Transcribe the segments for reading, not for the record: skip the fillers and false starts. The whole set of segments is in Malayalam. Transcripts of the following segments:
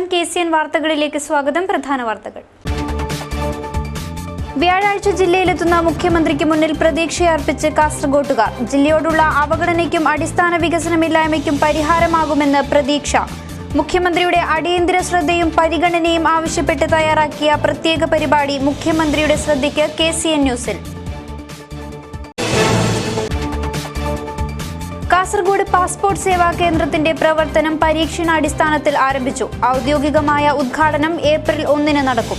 നമസ്കാരം, KCN വാർത്തകളിലേക്ക് സ്വാഗതം. പ്രധാന വാർത്തകൾ. വ്യാഴാഴ്ച ജില്ലയിലെത്തുന്ന മുഖ്യമന്ത്രിക്ക് മുന്നിൽ പ്രതീക്ഷയർപ്പിച്ച് കാസർഗോട്ടുകാർ. ജില്ലയോടുള്ള അവഗണനയ്ക്കും അടിസ്ഥാന വികസനമില്ലായ്മയ്ക്കും പരിഹാരമാകുമെന്ന് പ്രതീക്ഷ. മുഖ്യമന്ത്രിയുടെ അടിയന്തര ശ്രദ്ധയും പരിഗണനയും ആവശ്യപ്പെട്ട് തയ്യാറാക്കിയ പ്രത്യേക പരിപാടി മുഖ്യമന്ത്രിയുടെ ശ്രദ്ധയ്ക്ക് KCN ന്യൂസിൽ. കാസർഗോഡ് പാസ്പോർട്ട് സേവാ കേന്ദ്രത്തിന്റെ പ്രവർത്തനം പരീക്ഷണാടിസ്ഥാനത്തിൽ ആരംഭിച്ചു. ഔദ്യോഗികമായ ഉദ്ഘാടനം ഏപ്രിൽ 1 നടക്കും.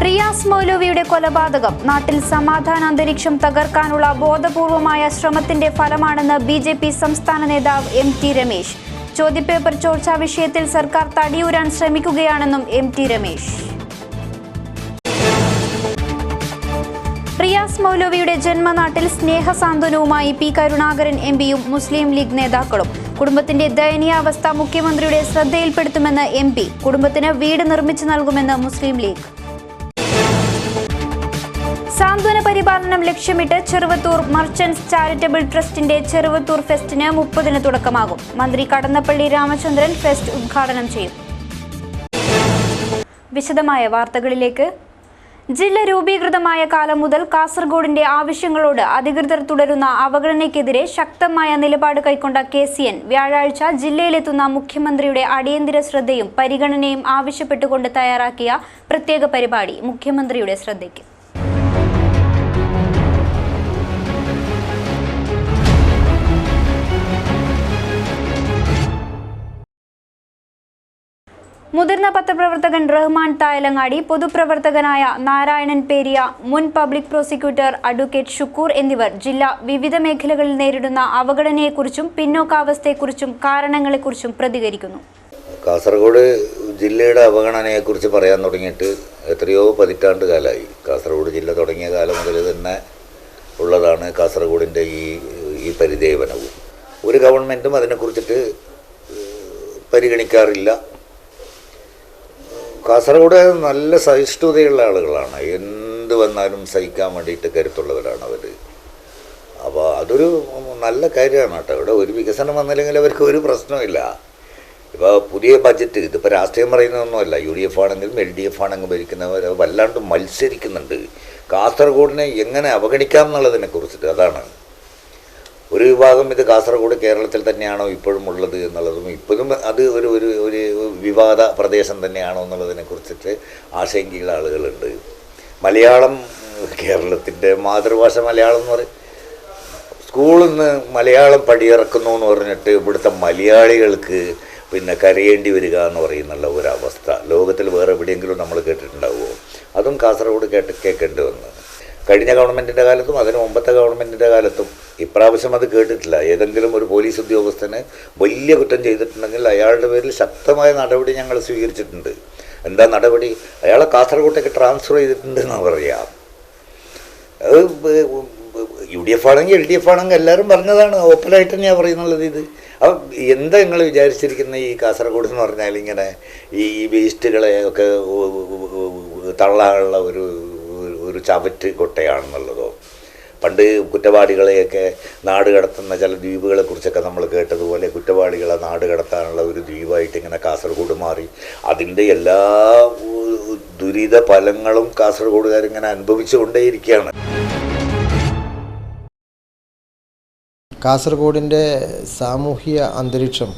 റിയാസ് മൗലവിയുടെ കൊലപാതകം നാട്ടിൽ സമാധാന അന്തരീക്ഷം തകർക്കാനുള്ള ബോധപൂർവമായ ശ്രമത്തിന്റെ ഫലമാണെന്ന് BJP സംസ്ഥാന നേതാവ് MT രമേശ്. ചോദ്യപേപ്പർ ചോർച്ചാ വിഷയത്തിൽ സർക്കാർ തടിയൂരാൻ ശ്രമിക്കുകയാണെന്നും MT രമേശ്. റിയാസ് മൗലവിയുടെ ജന്മനാട്ടിൽ സ്നേഹസാന്ത്വനവുമായി P കരുണാകരൻ MPയും മുസ്ലിം ലീഗ് നേതാക്കളും. കുടുംബത്തിന്റെ ദയനീയാവസ്ഥ മുഖ്യമന്ത്രിയുടെ ശ്രദ്ധയിൽപ്പെടുത്തുമെന്ന് MP. കുടുംബത്തിന് വീട് നിർമ്മിച്ചു നൽകുമെന്ന് മുസ്ലിം ലീഗ്. സാന്ത്വന പരിപാലനം ലക്ഷ്യമിട്ട് ചെറുവത്തൂർ മർച്ചന്റ്സ് ചാരിറ്റബിൾ ട്രസ്റ്റിന്റെ ചെറുവത്തൂർ ഫെസ്റ്റിന് 30 തുടക്കമാകും. മന്ത്രി കടന്നപ്പള്ളി രാമചന്ദ്രൻ ഫെസ്റ്റ് ഉദ്ഘാടനം ചെയ്യും. വിശദമായ വാർത്തകളിലേക്ക്. ജില്ല രൂപീകൃതമായ കാലം മുതൽ കാസർഗോഡിന്റെ ആവശ്യങ്ങളോട് അധികൃതർ തുടരുന്ന അവഗണനയ്ക്കെതിരെ ശക്തമായ നിലപാട് കൈക്കൊണ്ട KCN വ്യാഴാഴ്ച ജില്ലയിലെത്തുന്ന മുഖ്യമന്ത്രിയുടെ അടിയന്തര ശ്രദ്ധയും പരിഗണനയും ആവശ്യപ്പെട്ടുകൊണ്ട് തയ്യാറാക്കിയ പ്രത്യേക പരിപാടി മുഖ്യമന്ത്രിയുടെ ശ്രദ്ധയ്ക്ക്. മുതിർന്ന പത്രപ്രവർത്തകൻ റഹ്മാൻ തായലങ്ങാടി, പൊതുപ്രവർത്തകനായ നാരായണൻ പേരിയ, മുൻ പബ്ലിക് പ്രോസിക്യൂട്ടർ അഡ്വക്കേറ്റ് ഷുക്കൂർ എന്നിവർ ജില്ല വിവിധ മേഖലകളിൽ നേരിടുന്ന അവഗണനയെക്കുറിച്ചും പിന്നോക്കാവസ്ഥയെക്കുറിച്ചും കാരണങ്ങളെക്കുറിച്ചും പ്രതികരിക്കുന്നു. കാസർഗോഡ് ജില്ലയുടെ അവഗണനയെക്കുറിച്ച് പറയാൻ തുടങ്ങിയിട്ട് എത്രയോ പതിറ്റാണ്ട് കാലമായി. കാസർഗോഡ് ജില്ല തുടങ്ങിയ കാലം മുതൽ തന്നെ ഉള്ളതാണ് കാസർഗോഡിൻ്റെ ഈ പരിദേവനവും. ഒരു ഗവൺമെൻറ്റും അതിനെക്കുറിച്ചിട്ട് പരിഗണിക്കാറില്ല. കാസർഗോഡ് നല്ല സഹിഷ്ണുതയുള്ള ആളുകളാണ്. എന്ത് വന്നാലും സഹിക്കാൻ വേണ്ടിയിട്ട് കരുത്തുള്ളവരാണ് അവർ. അപ്പോൾ അതൊരു നല്ല കാര്യമാണ് കേട്ടോ. ഇവിടെ ഒരു വികസനം വന്നില്ലെങ്കിൽ അവർക്ക് ഒരു പ്രശ്നമില്ല. ഇപ്പോൾ പുതിയ ബഡ്ജറ്റ്, ഇതിപ്പോൾ രാഷ്ട്രീയം പറയുന്നതൊന്നുമല്ല. UDF ആണെങ്കിലും LDF ആണെങ്കിലും ഭരിക്കുന്നവർ വല്ലാണ്ട് മത്സരിക്കുന്നുണ്ട് കാസർഗോഡിനെ എങ്ങനെ അവഗണിക്കാം എന്നുള്ളതിനെ കുറിച്ചിട്ട്. അതാണ് ഒരു വിഭാഗം ഇത് കാസർഗോഡ് കേരളത്തിൽ തന്നെയാണോ ഇപ്പോഴും ഉള്ളത് എന്നുള്ളതും ഇപ്പോഴും അത് ഒരു ഒരു ഒരു വിവാദ പ്രദേശം തന്നെയാണോ എന്നുള്ളതിനെ കുറിച്ചിട്ട് ആശങ്കയുള്ള ആളുകളുണ്ട്. മലയാളം കേരളത്തിൻ്റെ മാതൃഭാഷ മലയാളം എന്ന് പറയും. സ്കൂളിൽ നിന്ന് മലയാളം പടിയിറക്കുന്നു എന്ന് പറഞ്ഞിട്ട് ഇവിടുത്തെ മലയാളികൾക്ക് പിന്നെ കരയേണ്ടി വരിക എന്ന് പറയുന്നുള്ള ഒരവസ്ഥ ലോകത്തിൽ വേറെ എവിടെയെങ്കിലും നമ്മൾ കേട്ടിട്ടുണ്ടാവുമോ? അതും കാസർഗോഡ് കേൾക്കേണ്ടി വന്നു. കഴിഞ്ഞ ഗവൺമെൻറ്റിൻ്റെ കാലത്തും അതിന് മുമ്പത്തെ ഗവൺമെൻറ്റിൻ്റെ കാലത്തും. ഇപ്രാവശ്യം അത് കേട്ടിട്ടില്ല. ഏതെങ്കിലും ഒരു പോലീസ് ഉദ്യോഗസ്ഥന് വലിയ കുറ്റം ചെയ്തിട്ടുണ്ടെങ്കിൽ അയാളുടെ പേരിൽ ശക്തമായ നടപടി ഞങ്ങൾ സ്വീകരിച്ചിട്ടുണ്ട്. എന്താ നടപടി? അയാളെ കാസർഗോട്ടേക്ക് ട്രാൻസ്ഫർ ചെയ്തിട്ടുണ്ട് എന്നാണ് പറയാം. അത് UDF ആണെങ്കിൽ LDF ആണെങ്കിൽ എല്ലാവരും പറഞ്ഞതാണ്, ഓപ്പണായിട്ട് തന്നെയാണ് പറയുന്നുള്ളത്. ഇത് അപ്പം എന്താ നിങ്ങൾ വിചാരിച്ചിരിക്കുന്ന ഈ കാസർഗോഡ് എന്ന് പറഞ്ഞാൽ ഇങ്ങനെ ഈ വേസ്റ്റുകളെ ഒക്കെ തള്ളാനുള്ള ഒരു ചവറ്റ് കൊട്ടയാണെന്നുള്ളതോ? പണ്ട് കുറ്റവാളികളെയൊക്കെ നാട് കടത്തുന്ന ചില ദ്വീപുകളെക്കുറിച്ചൊക്കെ നമ്മൾ കേട്ടതുപോലെ കുറ്റവാളികളെ നാട് കടത്താനുള്ള ഒരു ദ്വീപായിട്ട് ഇങ്ങനെ കാസർഗോഡ് മാറി. അതിൻ്റെ എല്ലാ ദുരിത ഫലങ്ങളും കാസർഗോഡുകാരിങ്ങനെ അനുഭവിച്ചുകൊണ്ടേയിരിക്കുകയാണ്. കാസർഗോഡിൻ്റെ സാമൂഹിക അന്തരീക്ഷം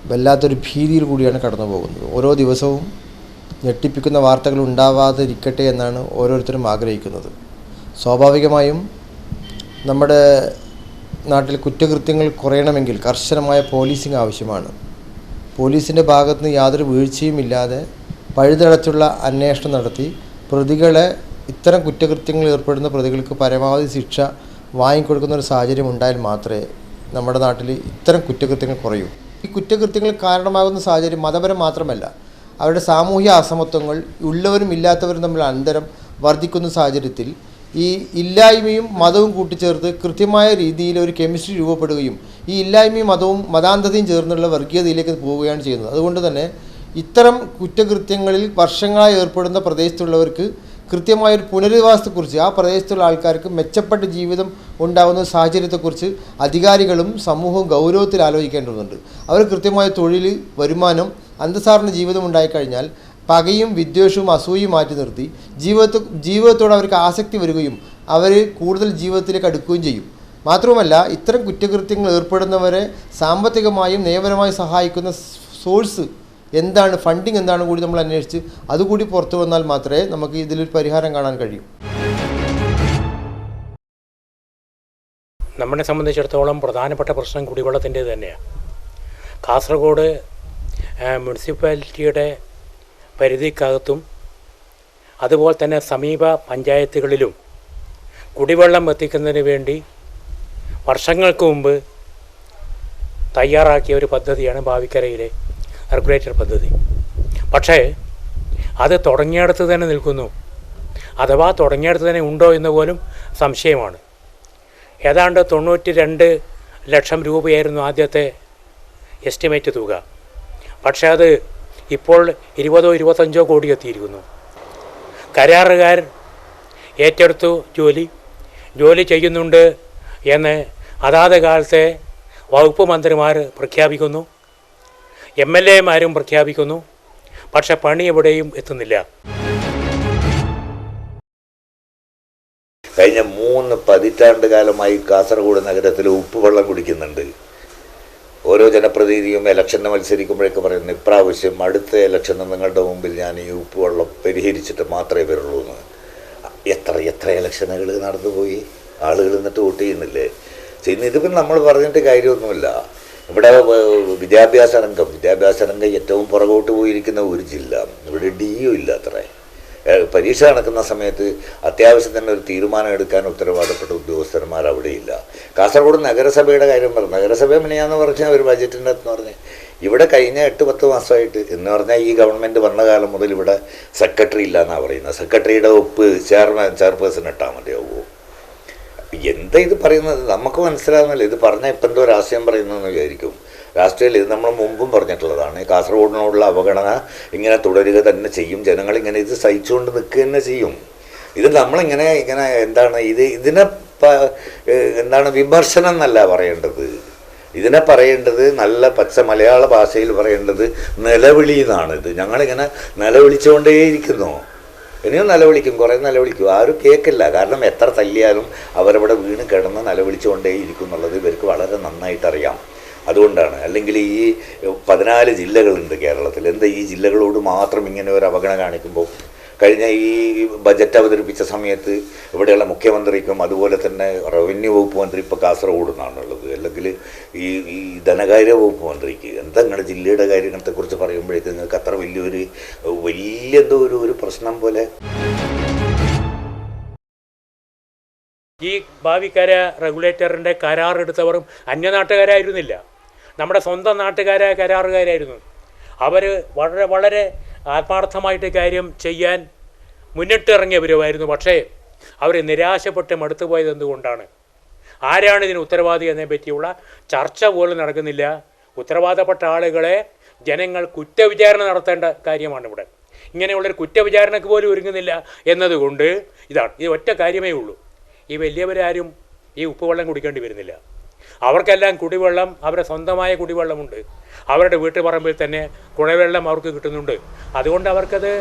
വല്ലാത്തൊരു ഭീതിയിൽ കൂടിയാണ് കടന്നു പോകുന്നത്. ഓരോ ദിവസവും ഞെട്ടിപ്പിക്കുന്ന വാർത്തകൾ ഉണ്ടാവാതിരിക്കട്ടെ എന്നാണ് ഓരോരുത്തരും ആഗ്രഹിക്കുന്നത്. സ്വാഭാവികമായും നമ്മുടെ നാട്ടിൽ കുറ്റകൃത്യങ്ങൾ കുറയണമെങ്കിൽ കർശനമായ പോലീസിംഗ് ആവശ്യമാണ്. പോലീസിൻ്റെ ഭാഗത്തുനിന്ന് യാതൊരു വീഴ്ചയുമില്ലാതെ പഴുതടച്ചുള്ള അന്വേഷണം നടത്തി പ്രതികളെ, ഇത്തരം കുറ്റകൃത്യങ്ങളിൽ ഏർപ്പെടുന്ന പ്രതികൾക്ക് പരമാവധി ശിക്ഷ വാങ്ങിക്കൊടുക്കുന്ന ഒരു സാഹചര്യം ഉണ്ടായാൽ മാത്രമേ നമ്മുടെ നാട്ടിൽ ഇത്തരം കുറ്റകൃത്യങ്ങൾ കുറയൂ. ഈ കുറ്റകൃത്യങ്ങൾ കാരണമാകുന്ന സാഹചര്യം മതപരം മാത്രമല്ല, അവരുടെ സാമൂഹ്യ അസമത്വങ്ങൾ, ഉള്ളവരും ഇല്ലാത്തവരും തമ്മിൽ അന്തരം വർദ്ധിക്കുന്ന സാഹചര്യത്തിൽ ഈ ഇല്ലായ്മയും മതവും കൂട്ടിച്ചേർത്ത് കൃത്യമായ രീതിയിൽ ഒരു കെമിസ്ട്രി രൂപപ്പെടുകയും ഈ ഇല്ലായ്മയും മതാന്ധതയും ചേർന്നുള്ള വർഗീയതയിലേക്ക് പോവുകയാണ് ചെയ്യുന്നത്. അതുകൊണ്ട് തന്നെ ഇത്തരം കുറ്റകൃത്യങ്ങളിൽ വർഷങ്ങളായി ഏർപ്പെടുന്ന പ്രദേശത്തുള്ളവർക്ക് കൃത്യമായൊരു പുനരധിവാസത്തെക്കുറിച്ച് ആ പ്രദേശത്തുള്ള ആൾക്കാർക്ക് മെച്ചപ്പെട്ട ജീവിതം ഉണ്ടാകുന്ന സാഹചര്യത്തെക്കുറിച്ച് അധികാരികളും സമൂഹവും ഗൗരവത്തിൽ ആലോചിക്കേണ്ടതുണ്ട്. അവർ കൃത്യമായ തൊഴിൽ, വരുമാനം, അന്തസ്സാർന്ന ജീവിതം ഉണ്ടായിക്കഴിഞ്ഞാൽ പകയും വിദ്വേഷവും അസൂയയും മാറ്റി നിർത്തി ജീവിതത്തോട് അവർക്ക് ആസക്തി വരികയും അവർ കൂടുതൽ ജീവിതത്തിലേക്ക് അടുക്കുകയും ചെയ്യും. മാത്രവുമല്ല, ഇത്തരം കുറ്റകൃത്യങ്ങൾ ഏർപ്പെടുന്നവരെ സാമ്പത്തികമായും നിയമപരമായും സഹായിക്കുന്ന സോഴ്സ് എന്താണ്, ഫണ്ടിങ് എന്താണ് കൂടി നമ്മൾ അന്വേഷിച്ച് അതുകൂടി പുറത്തു വന്നാൽ മാത്രമേ നമുക്ക് ഇതിലൊരു പരിഹാരം കാണാൻ കഴിയൂ. നമ്മളെ സംബന്ധിച്ചിടത്തോളം പ്രധാനപ്പെട്ട പ്രശ്നം കുടിവെള്ളത്തിൻ്റെ തന്നെയാണ്. കാസർഗോഡ് മുനിസിപ്പാലിറ്റിയുടെ പരിധിക്കകത്തും അതുപോലെ തന്നെ സമീപ പഞ്ചായത്തുകളിലും കുടിവെള്ളം എത്തിക്കുന്നതിന് വേണ്ടി വർഷങ്ങൾക്ക് മുമ്പ് തയ്യാറാക്കിയ ഒരു പദ്ധതിയാണ് ഭാവിക്കരയിലെ റെഗുലേറ്റർ പദ്ധതി. പക്ഷേ അത് തുടങ്ങിയിടത്ത് തന്നെ നിൽക്കുന്നു, അഥവാ തുടങ്ങിയിടത്ത് തന്നെ ഉണ്ടോ എന്ന് പോലും സംശയമാണ്. ഏതാണ്ട് 92 ലക്ഷം രൂപയായിരുന്നു ആദ്യത്തെ എസ്റ്റിമേറ്റ് തുക. പക്ഷേ അത് ഇപ്പോൾ 20-25 കോടി എത്തിയിരിക്കുന്നു. കരാറുകാർ ഏറ്റെടുത്തു ജോലി ചെയ്യുന്നുണ്ട് എന്ന് അതാത് കാലത്തെ വകുപ്പ് മന്ത്രിമാർ പ്രഖ്യാപിക്കുന്നു, MLA മാരും പ്രഖ്യാപിക്കുന്നു. പക്ഷെ പണി എവിടെയും എത്തുന്നില്ല. കഴിഞ്ഞ 3 പതിറ്റാണ്ട് കാലമായി കാസർഗോഡ് നഗരത്തിൽ ഉപ്പുവെള്ളം കുടിക്കുന്നുണ്ട്. ഓരോ ജനപ്രതിനിധിയും ഇലക്ഷന് മത്സരിക്കുമ്പോഴേക്ക് പറയുന്നു, ഇപ്രാവശ്യം അടുത്ത ഇലക്ഷന് നിങ്ങളുടെ മുമ്പിൽ ഞാൻ ഈ ഉപ്പുവെള്ളം പരിഹരിച്ചിട്ട് മാത്രമേ വരുള്ളൂ എന്ന്. എത്ര ഇലക്ഷനുകൾ നടന്നുപോയി, ആളുകൾ എന്നിട്ട് വോട്ട് ചെയ്യുന്നില്ലേ? ഇതിപ്പം നമ്മൾ പറഞ്ഞിട്ട് കാര്യമൊന്നുമില്ല. ഇവിടെ വിദ്യാഭ്യാസ രംഗം ഏറ്റവും പുറകോട്ട് പോയിരിക്കുന്ന ഒരു ജില്ല. ഇവിടെ DU ഇല്ല. അത്രേ പരീക്ഷ നടക്കുന്ന സമയത്ത് അത്യാവശ്യം തന്നെ ഒരു തീരുമാനം എടുക്കാൻ ഉത്തരവാദപ്പെട്ട ഉദ്യോഗസ്ഥന്മാർ അവിടെയില്ല. കാസർഗോഡ് നഗരസഭയുടെ കാര്യം പറഞ്ഞു. നഗരസഭ മിനിയാന്ന് പറഞ്ഞാൽ ഒരു ബജറ്റിൻ്റെ എന്ന് പറഞ്ഞ് ഇവിടെ കഴിഞ്ഞ 8-10 മാസമായിട്ട് എന്ന് പറഞ്ഞാൽ ഈ ഗവൺമെൻറ് വന്ന കാലം മുതൽ ഇവിടെ സെക്രട്ടറി ഇല്ല എന്നാണ് പറയുന്നത്. സെക്രട്ടറിയുടെ ഒപ്പ് ചെയർപേഴ്സൺ ഇട്ടാൽ മതിയാവുമോ? എന്താ ഇത് പറയുന്നത്? നമുക്ക് മനസ്സിലാകുന്നില്ല. ഇത് പറഞ്ഞാൽ ഇപ്പം എന്തോ രാഷ്ട്രീയം പറയുന്നതെന്ന് വിചാരിക്കും. രാഷ്ട്രീയത്തിൽ ഇത് നമ്മൾ മുമ്പും പറഞ്ഞിട്ടുള്ളതാണ്. കാസർഗോഡിനോടുള്ള അവഗണന ഇങ്ങനെ തുടരുക തന്നെ ചെയ്യും. ജനങ്ങളിങ്ങനെ ഇത് സഹിച്ചുകൊണ്ട് നിൽക്കുക തന്നെ ചെയ്യും. ഇത് നമ്മളിങ്ങനെ എന്താണ് ഇതിനെ വിമർശനം എന്നല്ല പറയേണ്ടത്. ഇതിനെ പറയേണ്ടത് നല്ല പച്ച മലയാള ഭാഷയിൽ പറയേണ്ടത് നിലവിളി എന്നാണ്. ഇത് ഞങ്ങളിങ്ങനെ നിലവിളിച്ചുകൊണ്ടേയിരിക്കുന്നു. ഇനിയും നിലവിളിക്കും, കുറേ നിലവിളിക്കും. ആരും കേൾക്കില്ല. കാരണം എത്ര തല്ലിയാലും അവരവിടെ വീണ് കിടന്ന് നിലവിളിച്ചുകൊണ്ടേയിരിക്കും എന്നുള്ളത് ഇവർക്ക് വളരെ നന്നായിട്ടറിയാം. അതുകൊണ്ടാണ്. അല്ലെങ്കിൽ ഈ 14 ജില്ലകളുണ്ട് കേരളത്തിൽ. എന്താ ഈ ജില്ലകളോട് മാത്രം ഇങ്ങനെ ഒരു അവഗണന കാണിക്കുമ്പോൾ? കഴിഞ്ഞ ഈ ബജറ്റ് അവതരിപ്പിച്ച സമയത്ത് ഇവിടെയുള്ള മുഖ്യമന്ത്രിക്കും അതുപോലെ തന്നെ റവന്യൂ വകുപ്പ് മന്ത്രി ഇപ്പോൾ കാസർഗോഡ് നിന്നാണുള്ളത്. അല്ലെങ്കിൽ ഈ ധനകാര്യ വകുപ്പ് മന്ത്രിക്ക് എന്താ നിങ്ങളുടെ ജില്ലയുടെ കാര്യങ്ങളെക്കുറിച്ച് പറയുമ്പോഴേക്ക് നിങ്ങൾക്ക് അത്ര വലിയ എന്തോ ഒരു പ്രശ്നം പോലെ. ഈ ഭാവിക്കര റെഗുലേറ്ററിൻ്റെ കരാറെടുത്തവരും അന്യനാട്ടുകാരായിരുന്നില്ല, നമ്മുടെ സ്വന്തം നാട്ടുകാരായ കരാറുകാരായിരുന്നു. അവർ വളരെ ആത്മാർത്ഥമായിട്ട് കാര്യം ചെയ്യാൻ മുന്നിട്ടിറങ്ങിയവരുമായിരുന്നു. പക്ഷേ അവർ നിരാശപ്പെട്ട് മടുത്തുപോയത് എന്തുകൊണ്ടാണ്? ആരാണ് ഇതിന് ഉത്തരവാദി എന്നതിനെ പറ്റിയുള്ള ചർച്ച പോലും നടക്കുന്നില്ല. ഉത്തരവാദപ്പെട്ട ആളുകളെ ജനങ്ങൾ കുറ്റവിചാരണ നടത്തേണ്ട കാര്യമാണ് ഇവിടെ. ഇങ്ങനെയുള്ളൊരു കുറ്റവിചാരണയ്ക്ക് പോലും ഒരുങ്ങുന്നില്ല എന്നതുകൊണ്ട് ഇത് ഒറ്റ കാര്യമേ ഉള്ളൂ. ഈ വലിയവരാരും ഈ ഉപ്പുവെള്ളം കുടിക്കേണ്ടി വരുന്നില്ല. അവർക്കെല്ലാം കുടിവെള്ളം, അവരുടെ സ്വന്തമായ കുടിവെള്ളമുണ്ട്. അവരുടെ വീട്ടുപറമ്പിൽ തന്നെ കുഴവെള്ളം അവർക്ക് കിട്ടുന്നുണ്ട്. അതുകൊണ്ട് അവർക്കത്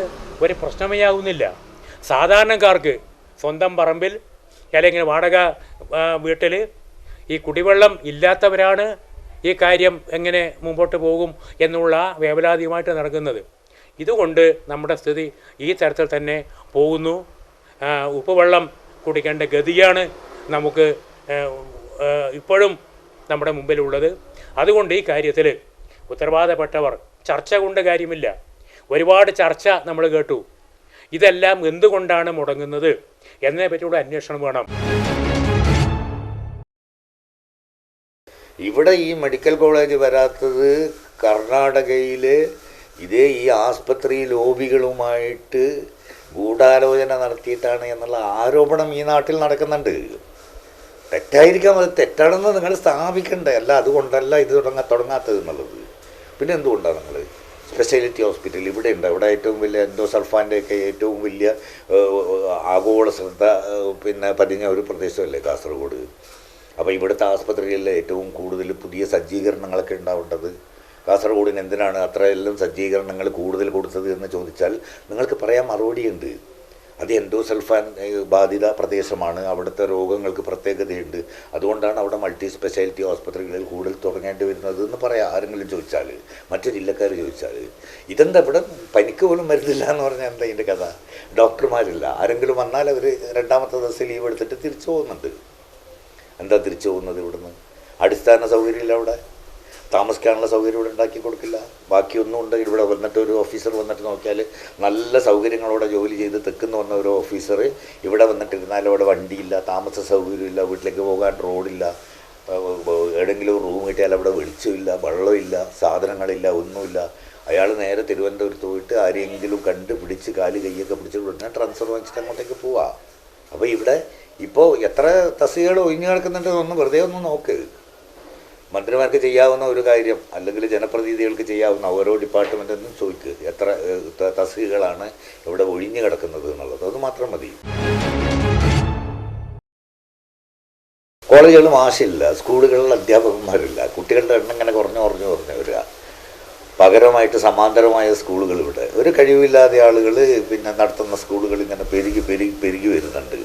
ഒരു പ്രശ്നമേ ആകുന്നില്ല. സാധാരണക്കാർക്ക് സ്വന്തം പറമ്പിൽ അല്ലെങ്കിൽ വാടക വീട്ടിൽ ഈ കുടിവെള്ളം ഇല്ലാത്തവരാണ് ഈ കാര്യം എങ്ങനെ മുമ്പോട്ട് പോകും എന്നുള്ള വേവലാതിയുമായിട്ട് നടക്കുന്നത്. ഇതുകൊണ്ട് നമ്മുടെ സ്ഥിതി ഈ തരത്തിൽ തന്നെ പോകുന്നു. ഉപ്പുവെള്ളം കുടിക്കേണ്ട ഗതിയാണ് നമുക്ക് ഇപ്പോഴും നമ്മുടെ മുമ്പിലുള്ളത്. അതുകൊണ്ട് ഈ കാര്യത്തിൽ ഉത്തരവാദപ്പെട്ടവർ ചർച്ച കൊണ്ട് കാര്യമില്ല. ഒരുപാട് ചർച്ച നമ്മൾ കേട്ടു. ഇതെല്ലാം എന്തുകൊണ്ടാണ് മുടങ്ങുന്നത് എന്നതിനെ പറ്റിയുള്ള അന്വേഷണം വേണം. ഇവിടെ ഈ മെഡിക്കൽ കോളേജ് വരാത്തത് കർണാടകയിൽ ഈ ആസ്പത്രി ലോബികളുമായിട്ട് ഗൂഢാലോചന നടത്തിയിട്ടാണ് എന്നുള്ള ആരോപണം ഈ നാട്ടിൽ നടക്കുന്നുണ്ട്. തെറ്റായിരിക്കാം, അത് തെറ്റാണെന്ന് നിങ്ങൾ സ്ഥാപിക്കണ്ടേ? അല്ല അതുകൊണ്ടല്ല ഇത് തുടങ്ങാത്തത് എന്നുള്ളത്. പിന്നെ എന്തുകൊണ്ടാണ് നിങ്ങൾ സ്പെഷ്യാലിറ്റി ഹോസ്പിറ്റൽ ഇവിടെ ഉണ്ട്. അവിടെ ഏറ്റവും വലിയ എൻഡോസൾഫാൻ്റെയൊക്കെ ഏറ്റവും വലിയ ആഗോള ശ്രദ്ധ പിന്നെ പതിഞ്ഞ ഒരു പ്രദേശമല്ലേ കാസർഗോഡ്. അപ്പോൾ ഇവിടുത്തെ ആസ്പത്രികളിൽ ഏറ്റവും കൂടുതൽ പുതിയ സജ്ജീകരണങ്ങളൊക്കെ ഉണ്ടാവേണ്ടത്. കാസർഗോഡിന് എന്തിനാണ് അത്രയെല്ലാം സജ്ജീകരണങ്ങൾ കൂടുതൽ കൊടുത്തത് എന്ന് ചോദിച്ചാൽ നിങ്ങൾക്ക് പറയാൻ മറുപടിയുണ്ട്. അത് എൻഡോസൾഫാൻ ബാധിത പ്രദേശമാണ്, അവിടുത്തെ രോഗങ്ങൾക്ക് പ്രത്യേകതയുണ്ട്, അതുകൊണ്ടാണ് അവിടെ മൾട്ടി സ്പെഷ്യാലിറ്റി ആസ്പത്രികളിൽ കൂടുതൽ തുടങ്ങേണ്ടി വരുന്നത് എന്ന് പറയാം ആരെങ്കിലും ചോദിച്ചാൽ, മറ്റു ജില്ലക്കാർ ചോദിച്ചാൽ. ഇതെന്താ ഇവിടെ പനിക്ക് പോലും മരുന്നില്ല എന്ന് പറഞ്ഞാൽ എന്താ ഇതിൻ്റെ കഥ? ഡോക്ടർമാരില്ല, ആരെങ്കിലും വന്നാൽ അവർ രണ്ടാമത്തെ ദിവസം ലീവ് എടുത്തിട്ട് തിരിച്ചു പോകുന്നുണ്ട്. എന്താ തിരിച്ചു പോകുന്നത്? ഇവിടുന്ന് അടിസ്ഥാന സൗകര്യമില്ല, അവിടെ താമസിക്കാനുള്ള സൗകര്യം ഇവിടെ ഉണ്ടാക്കി കൊടുക്കില്ല. ബാക്കിയൊന്നും ഉണ്ട്. ഇവിടെ വന്നിട്ട് ഒരു ഓഫീസർ വന്നിട്ട് നോക്കിയാൽ നല്ല സൗകര്യങ്ങളോടെ ജോലി ചെയ്ത് തെക്കുന്ന് വന്ന ഒരു ഓഫീസർ ഇവിടെ വന്നിട്ടിരുന്നാൽ അവിടെ വണ്ടിയില്ല, താമസ സൗകര്യമില്ല, വീട്ടിലേക്ക് പോകാൻ റോഡില്ല, എവിടെയെങ്കിലും റൂം കിട്ടിയാൽ അവിടെ വെളിച്ചമില്ല, വെള്ളമില്ല, സാധനങ്ങളില്ല, ഒന്നുമില്ല. അയാൾ നേരെ തിരുവനന്തപുരത്ത് പോയിട്ട് ആരെങ്കിലും കണ്ടുപിടിച്ച് കാല് കൈയൊക്കെ പിടിച്ച് ഉടനെ ട്രാൻസ്ഫർ വാങ്ങിച്ചിട്ട് അങ്ങോട്ടേക്ക് പോവാം. അപ്പോൾ ഇവിടെ ഇപ്പോൾ എത്ര തസ്തികകൾ ഒഴിഞ്ഞു കിടക്കുന്നുണ്ടെന്നൊന്ന് വെറുതെ ഒന്ന് നോക്ക്. മന്ത്രിമാർക്ക് ചെയ്യാവുന്ന ഒരു കാര്യം, അല്ലെങ്കിൽ ജനപ്രതിനിധികൾക്ക് ചെയ്യാവുന്ന ഓരോ ഡിപ്പാർട്ട്മെൻറ്റിൽ നിന്നും ചോദിക്കുക എത്ര തസ്തികകളാണ് ഇവിടെ ഒഴിഞ്ഞു കിടക്കുന്നത് എന്നുള്ളത്. അത് മാത്രം മതി. കോളേജുകളിൽ മാഷില്ല, സ്കൂളുകളിൽ അധ്യാപകന്മാരില്ല, കുട്ടികളുടെ എണ്ണം ഇങ്ങനെ കുറഞ്ഞു വരിക. പകരമായിട്ട് സമാന്തരമായ സ്കൂളുകൾ ഇവിടെ ഒരു കഴിവില്ലാതെ ആളുകൾ പിന്നെ നടത്തുന്ന സ്കൂളുകൾ ഇങ്ങനെ പെരുകി വരുന്നുണ്ട്.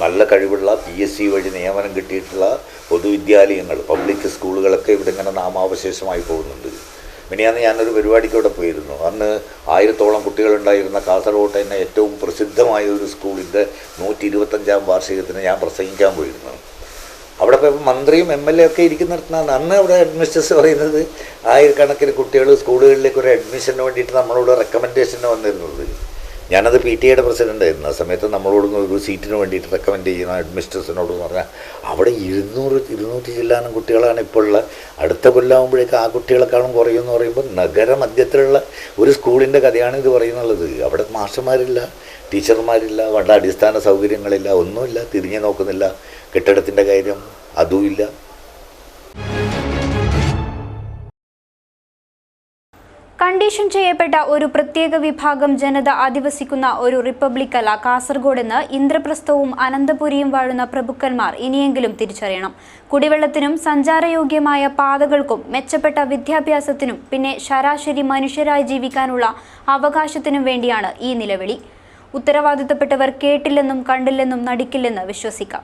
നല്ല കഴിവുള്ള PSC വഴി നിയമനം കിട്ടിയിട്ടുള്ള പൊതുവിദ്യാലയങ്ങൾ, പബ്ലിക് സ്കൂളുകളൊക്കെ ഇവിടെ ഇങ്ങനെ നാമാവശേഷമായി പോകുന്നുണ്ട്. മിനിയാന്ന് ഞാനൊരു പരിപാടിക്ക് ഇവിടെ പോയിരുന്നു. അന്ന് 1000-ഓളം കുട്ടികളുണ്ടായിരുന്ന കാസർഗോഡ് തന്നെ ഏറ്റവും പ്രസിദ്ധമായ ഒരു സ്കൂളിൻ്റെ 125-ാം വാർഷികത്തിന് ഞാൻ പ്രസംഗിക്കാൻ പോയിരുന്നു. അവിടെ ഇപ്പോൾ മന്ത്രിയും MLA ഒക്കെ ഇരിക്കുന്നിടത്താണ്. അന്ന് അവിടെ അഡ്മിനിസ്ട്രേറ്റർ പറയുന്നത് ആയിരക്കണക്കിന് കുട്ടികൾ സ്കൂളുകളിലേക്ക് ഒരു അഡ്മിഷന് വേണ്ടിയിട്ട് നമ്മളോട് റെക്കമെൻഡേഷന് വന്നിരുന്നത്. ഞാനത് PTA പ്രസിഡൻ്റായിരുന്നു. ആ സമയത്ത് നമ്മളോട് ഒരു സീറ്റിന് വേണ്ടിയിട്ട് റെക്കമെൻഡ് ചെയ്യുന്ന അഡ്മിനിസ്ട്രേഷനോട് പറഞ്ഞാൽ അവിടെ 200-200 ചില്ലാനും കുട്ടികളാണ് ഇപ്പോൾ ഉള്ള. അടുത്ത കൊല്ലമാകുമ്പോഴേക്ക് ആ കുട്ടികളെക്കാളും കുറയുമെന്ന് പറയുമ്പോൾ നഗരമധ്യത്തിലുള്ള ഒരു സ്കൂളിൻ്റെ കഥയാണ് ഇത് പറയുന്നുള്ളത്. അവിടെ മാഷന്മാരില്ല, ടീച്ചർമാരില്ല, വേണ്ട അടിസ്ഥാന സൗകര്യങ്ങളില്ല, ഒന്നുമില്ല, തിരിഞ്ഞു നോക്കുന്നില്ല. കെട്ടിടത്തിൻ്റെ കാര്യം അതുമില്ല. കണ്ടീഷൻ ചെയ്യപ്പെട്ട ഒരു പ്രത്യേക വിഭാഗം ജനത അധിവസിക്കുന്ന ഒരു റിപ്പബ്ലിക്കല്ല കാസർഗോഡെന്ന് ഇന്ദ്രപ്രസ്ഥവും അനന്തപുരിയും വാഴുന്ന പ്രഭുക്കന്മാർ ഇനിയെങ്കിലും തിരിച്ചറിയണം. കുടിവെള്ളത്തിനും സഞ്ചാരയോഗ്യമായ പാതകൾക്കും മെച്ചപ്പെട്ട വിദ്യാഭ്യാസത്തിനും പിന്നെ ശരാശരി മനുഷ്യരായി ജീവിക്കാനുള്ള അവകാശത്തിനും വേണ്ടിയാണ് ഈ നിലവിളി. ഉത്തരവാദിത്തപ്പെട്ടവർ കേട്ടില്ലെന്നും കണ്ടില്ലെന്നും നടിക്കില്ലെന്ന് വിശ്വസിക്കാം.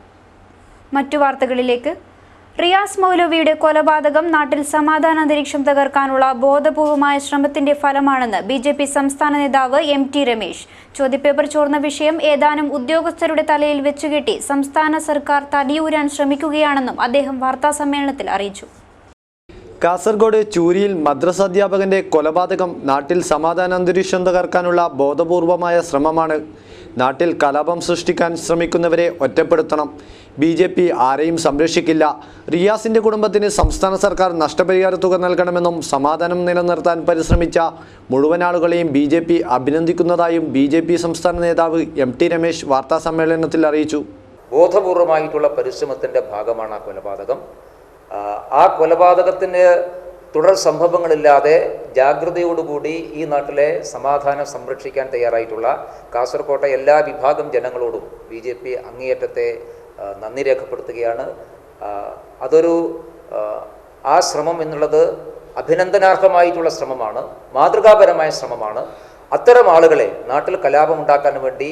മറ്റു വാർത്തകളിലേക്ക്. റിയാസ് മൗലവിയുടെ കൊലപാതകം നാട്ടിൽ സമാധാന അന്തരീക്ഷം തകർക്കാനുള്ള ബോധപൂർവമായ ശ്രമത്തിന്റെ ഫലമാണെന്ന് BJP സംസ്ഥാന നേതാവ് MT രമേശ്. ചോദ്യപേപ്പർ ചോർന്ന വിഷയം ഏതാനും ഉദ്യോഗസ്ഥരുടെ തലയിൽ വെച്ചുകെട്ടി സംസ്ഥാന സർക്കാർ തടിയൂരാൻ ശ്രമിക്കുകയാണെന്നും അദ്ദേഹം വാർത്താസമ്മേളനത്തിൽ അറിയിച്ചു. കാസർഗോഡ് ചൂരിയിൽ മദ്രസ അധ്യാപകന്റെ കൊലപാതകം നാട്ടിൽ സമാധാന അന്തരീക്ഷം തകർക്കാനുള്ള ബോധപൂർവമായ ശ്രമമാണ്. നാട്ടിൽ കലാപം സൃഷ്ടിക്കാൻ ശ്രമിക്കുന്നവരെ ഒറ്റപ്പെടുത്തണം. BJP ആരെയും സംരക്ഷിക്കില്ല. റിയാസിന്റെ കുടുംബത്തിന് സംസ്ഥാന സർക്കാർ നഷ്ടപരിഹാര തുക നൽകണമെന്നും സമാധാനം നിലനിർത്താൻ പരിശ്രമിച്ച മുഴുവൻ ആളുകളെയും BJP അഭിനന്ദിക്കുന്നതായും BJP സംസ്ഥാന നേതാവ് MT രമേശ് വാർത്താസമ്മേളനത്തിൽ അറിയിച്ചു. ബോധപൂർവമായിട്ടുള്ള പരിശ്രമത്തിൻ്റെ ഭാഗമാണ് ആ കൊലപാതകം. ആ കൊലപാതകത്തിന് തുടർ സംഭവങ്ങളില്ലാതെ ജാഗ്രതയോടുകൂടി ഈ നാട്ടിലെ സമാധാനം സംരക്ഷിക്കാൻ തയ്യാറായിട്ടുള്ള കാസർകോട്ടെ എല്ലാ വിഭാഗം ജനങ്ങളോടും BJP അങ്ങേയറ്റത്തെ നന്ദി രേഖപ്പെടുത്തുകയാണ്. അതൊരു ആ ശ്രമം എന്നുള്ളത് അഭിനന്ദനാർഹമായിട്ടുള്ള ശ്രമമാണ്, മാതൃകാപരമായ ശ്രമമാണ്. അത്തരം ആളുകളെ നാട്ടിൽ കലാപമുണ്ടാക്കാൻ വേണ്ടി,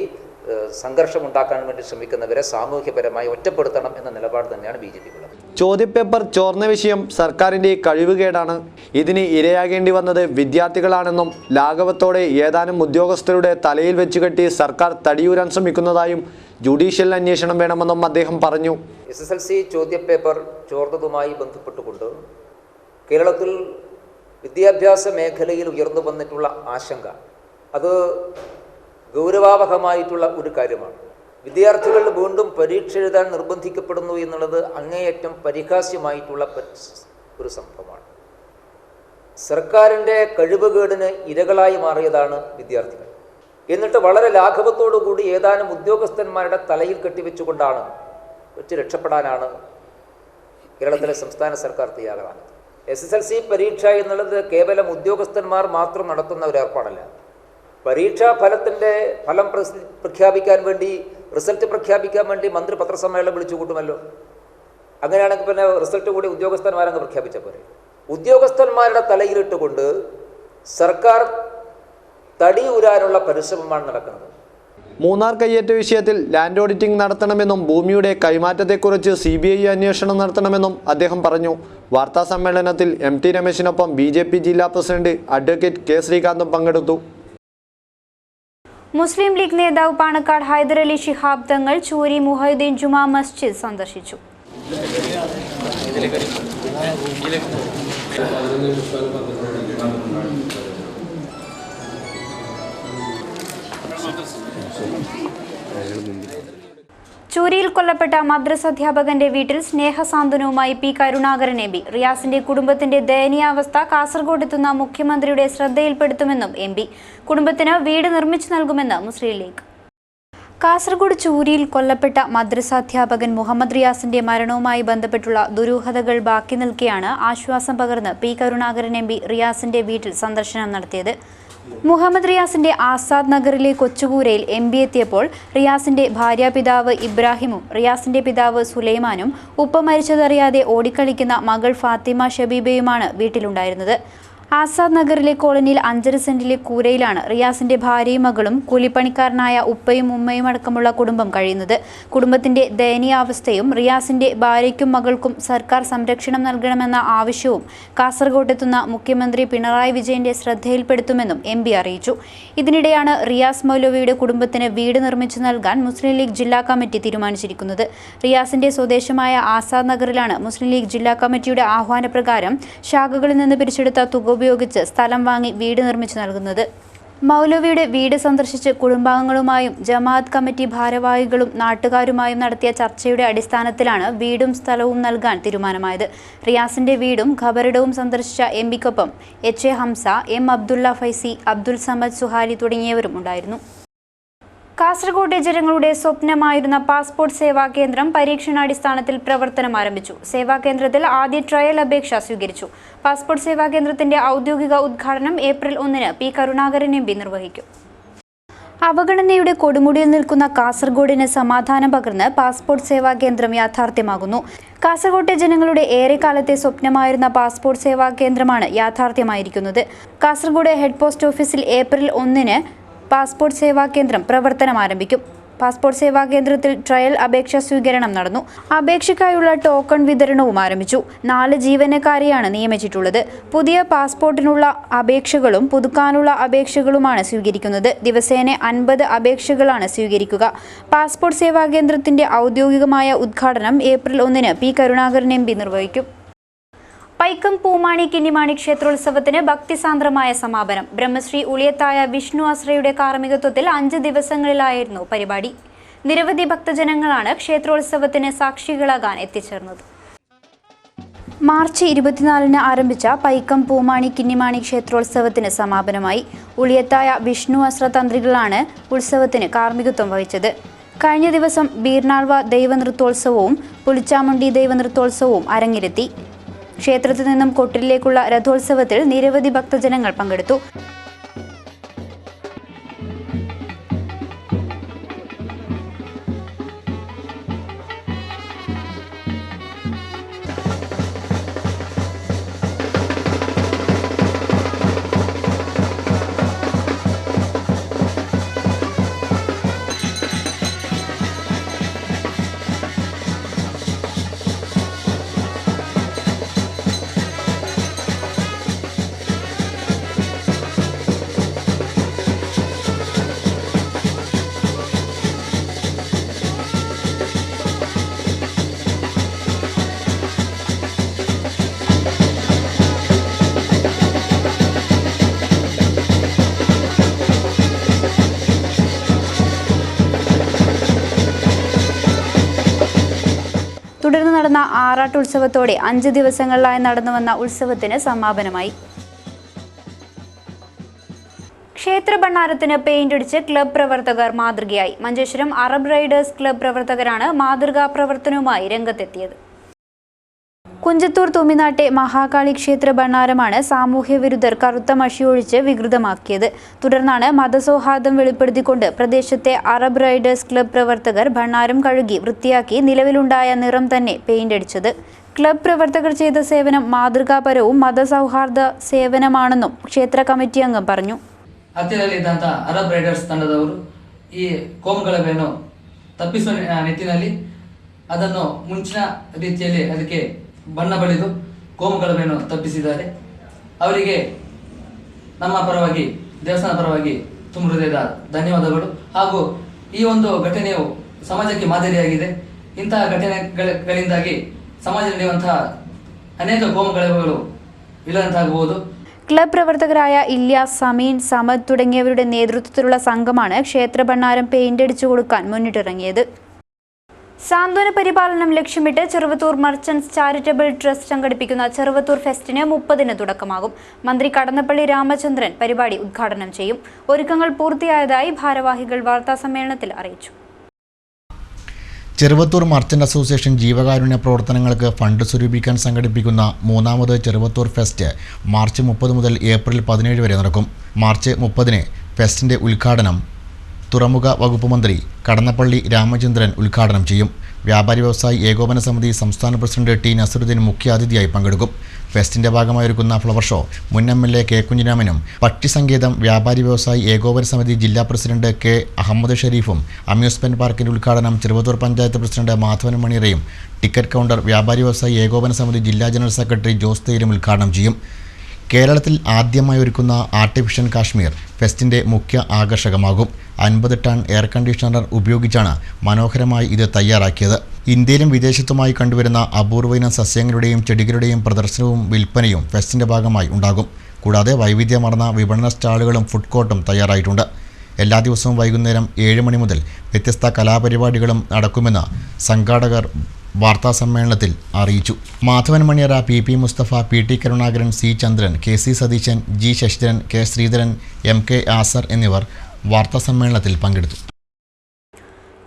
സംഘർഷമുണ്ടാക്കാൻ വേണ്ടി ശ്രമിക്കുന്നവരെ സാമൂഹ്യപരമായി ഒറ്റപ്പെടുത്തണം എന്ന നിലപാട് തന്നെയാണ് BJP ഉള്ളത്. ചോദ്യപേപ്പർ ചോർന്ന വിഷയം സർക്കാരിൻ്റെ കഴിവുകേടാണ്. ഇതിന് ഇരയാകേണ്ടി വന്നത് വിദ്യാർത്ഥികളാണെന്നും ലാഘവത്തോടെ ഏതാനും ഉദ്യോഗസ്ഥരുടെ തലയിൽ വെച്ചുകെട്ടി സർക്കാർ തടിയൂരാൻ ശ്രമിക്കുന്നതായും ജുഡീഷ്യൽ അന്വേഷണം വേണമെന്നും അദ്ദേഹം പറഞ്ഞു. SSLC ചോദ്യപേപ്പർ ചോർന്നതുമായി ബന്ധപ്പെട്ടുകൊണ്ട് കേരളത്തിൽ വിദ്യാഭ്യാസ മേഖലയിൽ ഉയർന്നു വന്നിട്ടുള്ള ആശങ്ക അത് ഗൗരവാവഹമായിട്ടുള്ള ഒരു കാര്യമാണ്. വിദ്യാർത്ഥികൾ വീണ്ടും പരീക്ഷ എഴുതാൻ നിർബന്ധിക്കപ്പെടുന്നു എന്നുള്ളത് അങ്ങേയറ്റം പരിഹാസ്യമായിട്ടുള്ള ഒരു സംഭവമാണ്. സർക്കാരിൻ്റെ കഴിവുകേടിന് ഇരകളായി മാറിയതാണ് വിദ്യാർത്ഥികൾ. എന്നിട്ട് വളരെ ലാഘവത്തോടുകൂടി ഏതാനും ഉദ്യോഗസ്ഥന്മാരുടെ തലയിൽ കെട്ടിവെച്ചുകൊണ്ടാണ് വെച്ച് രക്ഷപ്പെടാനാണ് കേരളത്തിലെ സംസ്ഥാന സർക്കാർ തയ്യാറാകുന്നത്. SSLC പരീക്ഷ എന്നുള്ളത് കേവലം ഉദ്യോഗസ്ഥന്മാർ മാത്രം നടത്തുന്ന ഒരു ഏർപ്പാടല്ല. പരീക്ഷാ ഫലത്തിൻ്റെ ഫലം പ്രഖ്യാപിക്കാൻ വേണ്ടി, റിസൾട്ട് പ്രഖ്യാപിക്കാൻ വേണ്ടി മന്ത്രി പത്രസമ്മേളനം വിളിച്ചു കൂട്ടുമല്ലോ. അങ്ങനെയാണെങ്കിൽ പിന്നെ റിസൾട്ട് കൂടി ഉദ്യോഗസ്ഥന്മാരങ്ങ് പ്രഖ്യാപിച്ച പോലെ. ഉദ്യോഗസ്ഥന്മാരുടെ തലയിലിട്ടുകൊണ്ട് സർക്കാർ തടിയൂരാനുള്ള പരിശ്രമമാണ് നടക്കുന്നത്. മൂന്നാർ കയ്യേറ്റ വിഷയത്തിൽ ലാൻഡ് ഓഡിറ്റിംഗ് നടത്തണമെന്നും ഭൂമിയുടെ കൈമാറ്റത്തെക്കുറിച്ച് CBI അന്വേഷണം നടത്തണമെന്നും അദ്ദേഹം പറഞ്ഞു. വാർത്താ സമ്മേളനത്തിൽ MT രമേശിനൊപ്പം BJP ജില്ലാ പ്രസിഡന്റ് അഡ്വക്കേറ്റ് K ശ്രീകാന്തും പങ്കെടുത്തു. മുസ്ലിം ലീഗ് നേതാവ് പാണക്കാട് ഹൈദരലി ശിഹാബ് തങ്ങൾ ചൂരി മുഹൈദ്ദീൻ ജുമാ മസ്ജിദ് സന്ദർശിച്ചു. ചൂരിയിൽ കൊല്ലപ്പെട്ട മദ്രസ അധ്യാപകന്റെ വീട്ടിൽ സ്നേഹസാന്ത്വനവുമായി P കരുണാകരൻ MP. റിയാസിന്റെ കുടുംബത്തിന്റെ ദയനീയാവസ്ഥ കാസർഗോഡ് എത്തുന്ന മുഖ്യമന്ത്രിയുടെ ശ്രദ്ധയിൽപ്പെടുത്തുമെന്നും MP. കുടുംബത്തിന് വീട് നിർമ്മിച്ചു നൽകുമെന്ന് മുസ്ലിം ലീഗ്. കാസർഗോഡ് ചൂരിയിൽ കൊല്ലപ്പെട്ട മദ്രസ അധ്യാപകൻ മുഹമ്മദ് റിയാസിന്റെ മരണവുമായി ബന്ധപ്പെട്ടുള്ള ദുരൂഹതകൾ ബാക്കി നിൽക്കെയാണ് ആശ്വാസം പകർന്ന് P കരുണാകരൻ MP റിയാസിന്റെ വീട്ടിൽ സന്ദർശനം നടത്തിയത്. മുഹമ്മദ് റിയാസിന്റെ ആസാദ് നഗറിലെ കൊച്ചുകൂരയിൽ MP എത്തിയപ്പോൾ റിയാസിന്റെ ഭാര്യാപിതാവ് ഇബ്രാഹിമും റിയാസിന്റെ പിതാവ് സുലൈമാനും ഉപ്പ മരിച്ചതറിയാതെ ഓടിക്കളിക്കുന്ന മകൾ ഫാത്തിമ ഷബീബയുമാണ് വീട്ടിലുണ്ടായിരുന്നത്. ആസാദ് നഗറിലെ കോളനിയിൽ 5 സെന്റിലെ കൂരയിലാണ് റിയാസിന്റെ ഭാര്യയും മകളും കൂലിപ്പണിക്കാരനായ ഉപ്പയും ഉമ്മയും അടക്കമുള്ള കുടുംബം കഴിയുന്നത്. കുടുംബത്തിന്റെ ദയനീയാവസ്ഥയും റിയാസിന്റെ ഭാര്യയ്ക്കും മകൾക്കും സർക്കാർ സംരക്ഷണം നൽകണമെന്ന ആവശ്യവും കാസർഗോട്ടെത്തുന്ന മുഖ്യമന്ത്രി പിണറായി വിജയന്റെ ശ്രദ്ധയിൽപ്പെടുത്തുമെന്നും MP അറിയിച്ചു. ഇതിനിടെയാണ് റിയാസ് മൗലവിയുടെ കുടുംബത്തിന് വീട് നിർമ്മിച്ചു നൽകാൻ മുസ്ലിം ലീഗ് ജില്ലാ കമ്മിറ്റി തീരുമാനിച്ചിരിക്കുന്നത്. റിയാസിന്റെ സ്വദേശമായ ആസാദ് നഗറിലാണ് മുസ്ലിം ലീഗ് ജില്ലാ കമ്മിറ്റിയുടെ ആഹ്വാനപ്രകാരം ശാഖകളിൽ നിന്ന് പിരിച്ചെടുത്ത തുക ഉപയോഗിച്ച് സ്ഥലം വാങ്ങി വീട് നിർമ്മിച്ചു നൽകുന്നത്. മൗലവിയുടെ വീട് സന്ദർശിച്ച് കുടുംബാംഗങ്ങളുമായും ജമാഅത്ത് കമ്മിറ്റി ഭാരവാഹികളും നാട്ടുകാരുമായും നടത്തിയ ചർച്ചയുടെ അടിസ്ഥാനത്തിലാണ് വീടും സ്ഥലവും നൽകാൻ തീരുമാനമായത്. റിയാസിന്റെ വീടും ഖബറിടവും സന്ദർശിച്ച MPക്കൊപ്പം HA ഹംസ, M അബ്ദുള്ള ഫൈസി, അബ്ദുൽ സമദ് സുഹാരി തുടങ്ങിയവരും ഉണ്ടായിരുന്നു. കാസർഗോഡ് ജനങ്ങളുടെ സ്വപ്നമായിരുന്ന പാസ്പോർട്ട് സേവാ കേന്ദ്രം പരീക്ഷണാടിസ്ഥാനത്തിൽ പ്രവർത്തനം ആരംഭിച്ചു. സേവാ കേന്ദ്രത്തിൽ ആദ്യ ട്രയൽ അപേക്ഷ സ്വീകരിച്ചു. പാസ്പോർട്ട് സേവാ കേന്ദ്രത്തിന്റെ ഔദ്യോഗിക ഉദ്ഘാടനം ഏപ്രിൽ 1 P കരുണാകരൻ MP നിർവഹിക്കും. അവഗണനയുടെ കൊടുമുടിയിൽ നിൽക്കുന്ന കാസർഗോഡിന് സമാധാനം പകർന്ന് പാസ്പോർട്ട് സേവാ കേന്ദ്രം യാഥാർത്ഥ്യമാകുന്നു. കാസർഗോട്ടെ ജനങ്ങളുടെ ഏറെക്കാലത്തെ സ്വപ്നമായിരുന്ന പാസ്പോർട്ട് സേവാ കേന്ദ്രമാണ് യാഥാർത്ഥ്യമായിരിക്കുന്നത്. കാസർഗോഡ് ഹെഡ് പോസ്റ്റ് ഓഫീസിൽ ഏപ്രിൽ 1 പാസ്പോർട്ട് സേവാ കേന്ദ്രം പ്രവർത്തനം ആരംഭിക്കും. പാസ്പോർട്ട് സേവാ കേന്ദ്രത്തിൽ ട്രയൽ അപേക്ഷ സ്വീകരണം നടന്നു. അപേക്ഷയ്ക്കായുള്ള ടോക്കൺ വിതരണവും ആരംഭിച്ചു. 4 ജീവനക്കാരെയാണ് നിയമിച്ചിട്ടുള്ളത്. പുതിയ പാസ്പോർട്ടിനുള്ള അപേക്ഷകളും പുതുക്കാനുള്ള അപേക്ഷകളുമാണ് സ്വീകരിക്കുന്നത്. ദിവസേന 50 അപേക്ഷകളാണ് സ്വീകരിക്കുക. പാസ്പോർട്ട് സേവാ കേന്ദ്രത്തിന്റെ ഔദ്യോഗികമായ ഉദ്ഘാടനം ഏപ്രിൽ 1 P കരുണാകരൻ MP നിർവഹിക്കും. പൈക്കം പൂമാണി കിന്നിമാണി ക്ഷേത്രോത്സവത്തിന് ഭക്തിസാന്ദ്രമായ സമാപനം. ബ്രഹ്മശ്രീ ഉളിയത്തായ വിഷ്ണു ആശ്രയുടെ കാർമ്മികത്വത്തിൽ 5 ദിവസങ്ങളിലായിരുന്നു പരിപാടി. നിരവധി ഭക്തജനങ്ങളാണ് ക്ഷേത്രോത്സവത്തിന് സാക്ഷികളാകാൻ എത്തിച്ചേർന്നത്. മാർച്ച് 24 ആരംഭിച്ച പൈക്കം പൂമാണി കിന്നിമാണി ക്ഷേത്രോത്സവത്തിന് സമാപനമായി. ഉളിയത്തായ വിഷ്ണു ആശ്ര തന്ത്രികളാണ് ഉത്സവത്തിന് കാർമ്മികത്വം വഹിച്ചത്. കഴിഞ്ഞ ദിവസം ബീർനാൾവ ദൈവനൃത്തോത്സവവും പുലിച്ചാമുണ്ടി ദൈവനൃത്തോത്സവവും അരങ്ങിലെത്തി. ക്ഷേത്രത്തിൽ നിന്നും കൊട്ടിലേക്കുള്ള രഥോത്സവത്തിൽ നിരവധി ഭക്തജനങ്ങൾ പങ്കെടുത്തു. തുടർന്ന് നടന്ന ആറാട്ടുത്സവത്തോടെ 5 ദിവസങ്ങളിലായി നടന്നുവന്ന ഉത്സവത്തിന് സമാപനമായി. ക്ഷേത്ര ഭണ്ഡാരത്തിന് പെയിന്റടിച്ച് ക്ലബ് പ്രവർത്തകർ മാതൃകയായി. മഞ്ചേശ്വരം അറബ് റൈഡേഴ്സ് ക്ലബ് പ്രവർത്തകരാണ് മാതൃകാ പ്രവർത്തനവുമായി രംഗത്തെത്തിയത്. കുഞ്ചത്തൂർ തുമ്മിനാട്ടെ മഹാകാളി ക്ഷേത്ര ഭണ്ഡാരമാണ് സാമൂഹ്യ വിരുദ്ധർ കറുത്ത മഷിയൊഴിച്ച് വികൃതമാക്കിയത്. തുടർന്നാണ് മതസൗഹാർദ്ദം വെളിപ്പെടുത്തിക്കൊണ്ട് പ്രദേശത്തെ അറബ് റൈഡേഴ്സ് ക്ലബ് പ്രവർത്തകർ ഭണ്ഡാരം കഴുകി വൃത്തിയാക്കി നിലവിലുണ്ടായ നിറം തന്നെ പെയിന്റടിച്ചത്. ക്ലബ് പ്രവർത്തകർ ചെയ്ത സേവനം ಮಾದೃಕಾಪರവും ಮತಸೌಹಾರ್ದ ಸೇವನಮಾണെന്നും ಕ್ಷೇತ್ರ ಕಮಿಟಿ ಅಂಗಂ പറഞ്ഞു. ಹತ್ತಿರಲ್ಲಿದ್ದಂಥ ಅರಬ್ ರೈಡರ್ಸ್ ತಂಡದವರು ಈ ಕೋಮುಗಲಭೆಯನ್ನು ತಪ್ಪಿಸುವ ನಿಟ್ಟಿನಲ್ಲಿ ಅದನ್ನು ಮುಂಚಿನ ರೀತಿಯಲ್ಲಿ ಅದಕ್ಕೆ ಬಣ್ಣ ಬಳಿದು ಕೋಮುಗಲಭೆಯನ್ನು ತಪ್ಪಿಸಿದ್ದಾರೆ. ಅವರಿಗೆ ನಮ್ಮ ಪರವಾಗಿ ದೇವಸ್ಥಾನ ಪರವಾಗಿ ತುಂಬ ಹೃದಯದ ಧನ್ಯವಾದಗಳು. ಹಾಗೂ ಈ ಒಂದು ಘಟನೆಯು ಸಮಾಜಕ್ಕೆ ಮಾದರಿಯಾಗಿದೆ. ಇಂತಹ ಘಟನೆಗಳಿಂದಾಗಿ ಸಮಾಜ ನಡೆಯುವಂತಹ ಅನೇಕ ಕೋಮುಗಲಭೆಗಳು ಇಲ್ಲದಂತಾಗಬಹುದು. ക്ലബ് പ്രവർത്തകരായ ഇല്യാസ്, സമീൻ, സമദ് തുടങ്ങിയവരുടെ നേതൃത്വത്തിലുള്ള സംഘമാണ് ക്ഷേത്ര ഭണ്ഡാരം പെയിന്റ് അടിച്ചു കൊടുക്കാൻ മുന്നിട്ടിറങ്ങിയത്. സാന്ത്വന പരിപാലനം ലക്ഷ്യമിട്ട് ചെറുവത്തൂർ മർച്ചന്റ്സ് ചാരിറ്റബിൾ ട്രസ്റ്റ് സംഘടിപ്പിക്കുന്ന ചെറുവത്തൂർ ഫെസ്റ്റിന് 30-ന് തുടക്കമാകും. മന്ത്രി കടന്നപ്പള്ളി രാമചന്ദ്രൻ പരിപാടി ഉദ്ഘാടനം ചെയ്യും. ഒരുക്കങ്ങൾ പൂർത്തിയായതായി ഭാരവാഹികൾ വാർത്താസമ്മേളനത്തിൽ അറിയിച്ചു. ചെറുവത്തൂർ മർച്ചന്റ് അസോസിയേഷൻ ജീവകാരുണ്യ പ്രവർത്തനങ്ങൾക്ക് ഫണ്ട് സ്വരൂപിക്കാൻ സംഘടിപ്പിക്കുന്ന 3ാമത് ചെറുവത്തൂർ ഫെസ്റ്റ് മാർച്ച് 30 മുതൽ ഏപ്രിൽ 17 വരെ നടക്കും. മാർച്ച് 30-ന് ഫെസ്റ്റിൻ്റെ ഉദ്ഘാടനം തുറമുഖ വകുപ്പ് മന്ത്രി കടന്നപ്പള്ളി രാമചന്ദ്രൻ ഉദ്ഘാടനം ചെയ്യും. വ്യാപാരി വ്യവസായി ഏകോപന സമിതി സംസ്ഥാന പ്രസിഡന്റ് ടി നസറുദ്ദീൻ മുഖ്യാതിഥിയായി പങ്കെടുക്കും. ഫെസ്റ്റിൻ്റെ ഭാഗമായി ഒരുക്കുന്ന ഫ്ലവർ ഷോ മുൻ MLA കെ കുഞ്ഞിരാമനും പക്ഷിസങ്കേതം വ്യാപാരി വ്യവസായി ഏകോപന സമിതി ജില്ലാ പ്രസിഡന്റ് കെ അഹമ്മദ് ഷരീഫും അമ്യൂസ്മെന്റ് പാർക്കിൻ്റെ ഉദ്ഘാടനം ചെറുവത്തൂർ പഞ്ചായത്ത് പ്രസിഡന്റ് മാധവൻ മണിയറയും ടിക്കറ്റ് കൗണ്ടർ വ്യാപാരി വ്യവസായി ഏകോപന സമിതി ജില്ലാ ജനറൽ സെക്രട്ടറി ജോസ് തേയിലും ഉദ്ഘാടനം ചെയ്യും. കേരളത്തിൽ ആദ്യമായി ഒരുക്കുന്ന ആർട്ടിഫിഷ്യൽ കാശ്മീർ ഫെസ്റ്റിൻ്റെ മുഖ്യ ആകർഷകമാകും. 50 ടൺ എയർ കണ്ടീഷണർ ഉപയോഗിച്ചാണ് മനോഹരമായി ഇത് തയ്യാറാക്കിയത്. ഇന്ത്യയിലും വിദേശത്തുമായി കണ്ടുവരുന്ന അപൂർവയിനം സസ്യങ്ങളുടെയും ചെടികളുടെയും പ്രദർശനവും വിൽപ്പനയും ഫെസ്റ്റിൻ്റെ ഭാഗമായി ഉണ്ടാകും. കൂടാതെ വൈവിധ്യമാർന്ന വിപണന സ്റ്റാളുകളും ഫുഡ് കോർട്ടും തയ്യാറായിട്ടുണ്ട്. എല്ലാ ദിവസവും വൈകുന്നേരം 7 മണി മുതൽ വ്യത്യസ്ത കലാപരിപാടികളും നടക്കുമെന്ന് സംഘാടകർ വാർത്താസമ്മേളനത്തിൽ അറിയിച്ചു. Madhavan Maniyara, P Mustafa, PT Karunakaran, C Chandran, KC Satheesan, G Sasidharan, K Sreedharan, MK Asar എന്നിവർ വാർത്താസമ്മേളനത്തിൽ പങ്കെടുത്തു.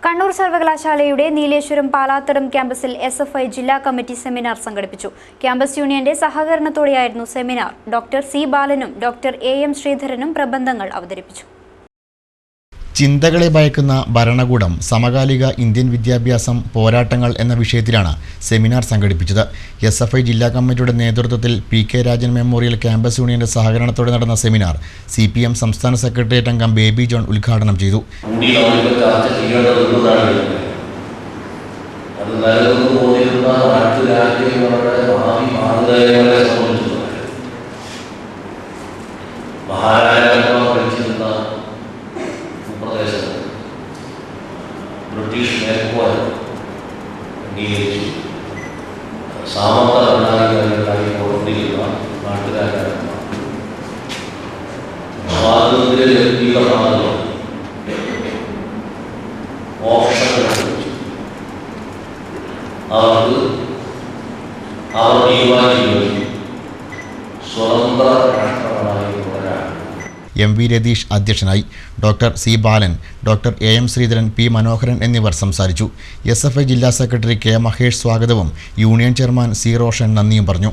കണ്ണൂർ സർവകലാശാലയുടെ നീലേശ്വരം പാലാത്തടം ക്യാമ്പസിൽ SFI ജില്ലാ കമ്മിറ്റി സെമിനാർ സംഘടിപ്പിച്ചു. ക്യാമ്പസ് യൂണിയന്റെ സഹകരണത്തോടെയായിരുന്നു സെമിനാർ. ഡോക്ടർ C ബാലനും ഡോക്ടർ AM ശ്രീധരനും പ്രബന്ധങ്ങൾ അവതരിപ്പിച്ചു. ചിന്തകളെ ഭയക്കുന്ന ഭരണകൂടം, സമകാലിക ഇന്ത്യൻ വിദ്യാഭ്യാസം, പോരാട്ടങ്ങൾ എന്ന വിഷയത്തിലാണ് സെമിനാർ സംഘടിപ്പിച്ചത്. SFI ജില്ലാ കമ്മിറ്റിയുടെ നേതൃത്വത്തിൽ PK രാജൻ മെമ്മോറിയൽ ക്യാമ്പസ് യൂണിയന്റെ സഹകരണത്തോടെ നടന്ന സെമിനാർ CPM സംസ്ഥാന സെക്രട്ടേറിയറ്റ് അംഗം ബേബി ജോൺ ഉദ്ഘാടനം ചെയ്തു. ബ്രിട്ടീഷ് മേൽക്കോൽ അംഗീകരിച്ചു. സാമന്ത ഭരണാധികാരികളായി പ്രവർത്തിക്കുന്ന നാട്ടുകാരാണ്. സ്വാതന്ത്ര്യ തീവ്രവാദികൾ ഓപ്ഷനുകൾ അവർക്ക് അവർ തീരുമാനിക്കുന്നത് സ്വതന്ത്ര രാഷ്ട്രങ്ങളായി തുടരാൻ. MV രതീഷ് അധ്യക്ഷനായി. Doctor C Balan, doctor AM Sreedharan, P മനോഹരൻ എന്നിവർ സംസാരിച്ചു. SFI ജില്ലാ സെക്രട്ടറി K മഹേഷ് സ്വാഗതവും യൂണിയൻ ചെയർമാൻ C റോഷൻ നന്ദിയും പറഞ്ഞു.